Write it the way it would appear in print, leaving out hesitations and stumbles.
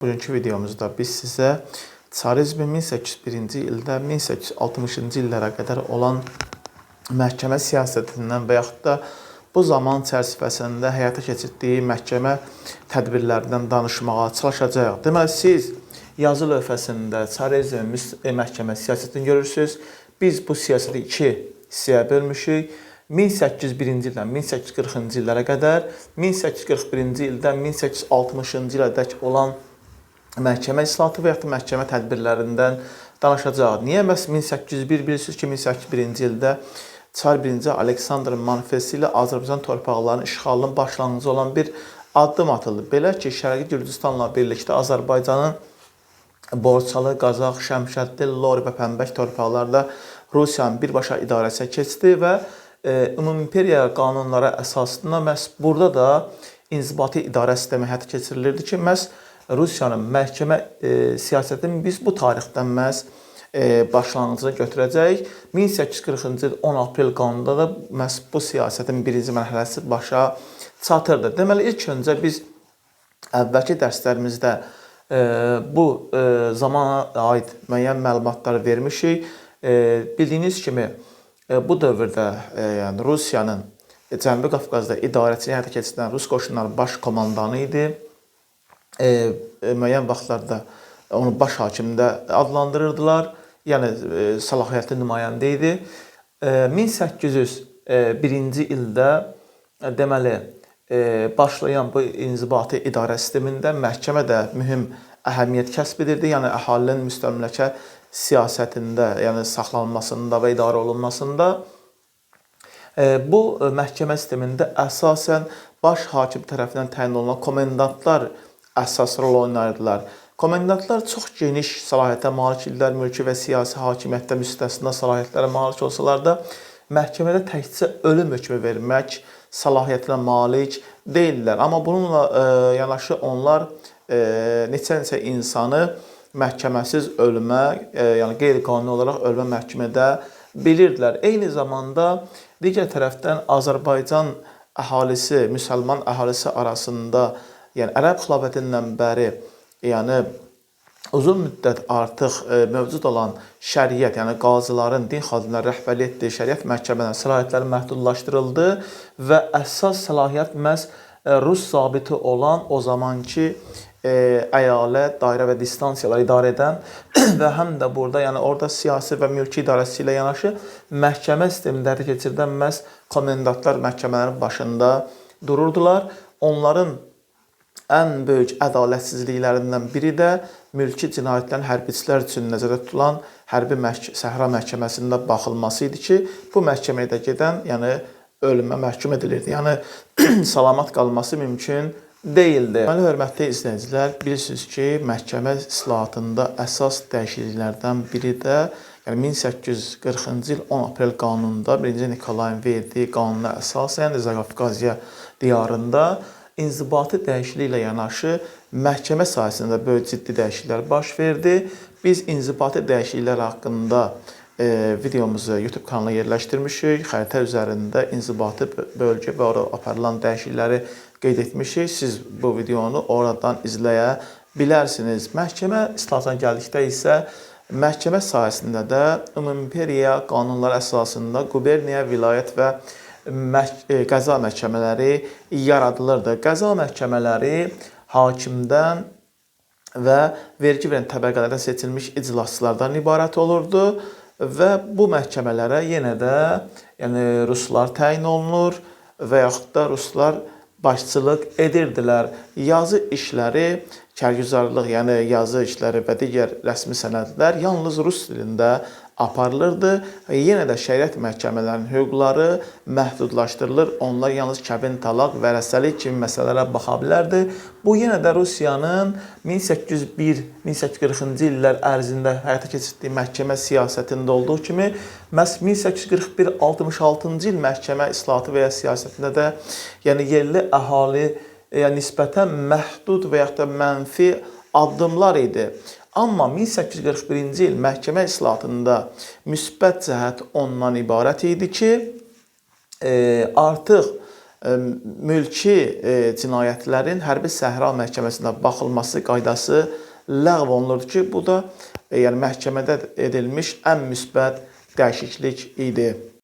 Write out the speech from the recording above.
Bugünkü videomuzda biz sizə Çarizmin 1801-ci ildə 1860-cı illərə qədər olan məhkəmə siyasətindən və yaxud da bu zaman çərçivəsində həyata keçirdiyi məhkəmə tədbirlərindən danışmağa çalışacağıq. Deməli, siz yazı lövhəsində Çarizmin məhkəmə siyasətini görürsünüz. Biz bu siyasəti iki hissəyə bölmüşük. 1801-ci ildən 1840-cı illərə qədər, 1841-ci ildən 1860-cı ilədək olan məhkəmə islahatı və yaxud da məhkəmə tədbirlərindən danışacağıq. Niyə? Məhz 1801 bilirsiniz ki, 1801-ci ildə Çar 1-ci Aleksandrın manifesti ilə Azərbaycan torpaqlarının işğalının başlanğıcı olan bir addım atıldı. Belə ki, Şərqi Gürcüstanla birlikdə Azərbaycanın Borçalı, Qazax, Şəmşədli, Lori və Pənbək torpaqlarda Rusiyanın birbaşa idarəsinə keçdi və ümumiperiya qanunlara əsasında məhz burada da inzibati idarə sistemi həyata keçirilirdi ki, məhz Rusiyanın məhkəmə siyasətini biz bu tarixdən məhz başlanğıcına götürəcəyik. 1840-cı il 10 aprel qanununda da məhz bu siyasətin birinci mərhələsi başa çatırdı. Deməli, ilk öncə biz əvvəlki dərslərimizdə bu zamana aid müəyyən məlumatlar vermişik. Bildiyiniz kimi, bu dövrdə yəni Rusiyanın Cənubi Qafqazda idarəçiliyi həyata keçirən Rus qoşunlarının baş komandanı idi. Müəyyən vaxtlarda onu baş hakim də adlandırırdılar. Yəni səlahiyyətli nümayəndə idi. 1801-ci ildə deməli başlayan bu inzibati idarə sistemində məhkəmə də mühüm əhəmiyyət kəsb edirdi. Yəni əhalinin müstəmləkə siyasətində, yəni saxlanmasında və idarə olunmasında bu məhkəmə sistemində əsasən baş hakim tərəfindən təyin olunan komendantlar əsas rol oynayırdılar. Komendantlar çox geniş səlahiyyətə malik idilər, mülki və siyasi hakimiyyətdə müstəsna səlahiyyətlərə malik olsalar da, məhkəmədə təkcə ölüm hökmü vermək səlahiyyətinə malik deyillər. Amma bununla yanaşı onlar neçə insanı məhkəməsiz ölümə, yəni qeyri-qanuni olaraq ölümə məhkum edə bilirdilər. Eyni zamanda digər tərəfdən Azərbaycan əhalisi, müsəlman əhalisi arasında, yəni Ərəb xilafətindən bəri, yəni uzun müddət artıq mövcud olan şəriət, yəni qazıların, din xadimləri rəhbərlik etdiyi şəriət məhkəmələrinin səlahiyyətləri məhdudlaşdırıldı və əsas səlahiyyət məhz Rus zabiti olan o zamanki əyalət, dairə və distansiyaları idarə edən və həm də burada, yəni orada siyasi və mülki idarəsi ilə yanaşı məhkəmə sistemində həyata keçirilən məhz komendantlar məhkəmələrin başında dururdular. Onların ən böyük ədalətsizliklərindən biri də mülki cinayətlərin hərbiçilər üçün nəzərdə tutulan hərbi səhra məhkəməsində baxılması idi ki, bu məhkəməyə də gedən, yəni ölümə məhkum edilirdi. Yəni salamat qalması mümkün deyildi. Deməli, hörmətli izləyicilər, bilirsiniz ki, məhkəmə islahatında əsas dəyişikliklərdən biri də yəni 1840-cı il 10 aprel qanununda 1-ci Nikolayın verdiyi qanuna əsasən Zaqafqaziya diyarında inzibati dəyişikliyi ilə yanaşı məhkəmə sahəsində böyük ciddi dəyişikliklər baş verdi. Biz inzibati dəyişikliklər haqqında videomuzu YouTube kanalına yerləşdirmişik. Xəritə üzərində inzibati bölgə və orada aparılan dəyişiklikləri qeyd etmişik. Siz bu videonu oradan izləyə bilərsiniz. Məhkəmə islahatına gəldikdə isə məhkəmə sahəsində də ümumiperiya qanunları əsasında quberniya, vilayət və qəza məhkəmələri yaradılırdı. Qəza məhkəmələri hakimdən və vergi verən təbəqələrdən seçilmiş iclasçılardan ibarət olurdu və bu məhkəmələrə yenə də yəni ruslar təyin olunur və yaxud da ruslar başçılıq edirdilər. Yazı işləri, kərgüzarlıq, yəni yazı işləri və digər rəsmi sənədlər yalnız rus dilində aparılırdı. Yenə də şəriət məhkəmələrinin hüquqları məhdudlaşdırılır. Onlar yalnız kəbin, talaq, vərəsəlik kimi məsələlərə baxa bilərdi. Bu yenə də Rusiyanın 1801-1840-cı illər ərzində həyata keçirdiyi məhkəmə siyasətində olduğu kimi, məhz 1841-66-cı il məhkəmə islahatı və ya siyasətində də yəni yerli əhali nisbətən məhdud və yaxud da mənfi addımlar idi. Amma 1841-ci il məhkəmə islahatında müsbət cəhət ondan ibarət idi ki, artıq mülki cinayətlərin hərbi səhra məhkəməsində baxılması qaydası ləğv olunurdu ki, bu da yəni məhkəmədə edilmiş ən müsbət dəyişiklik idi.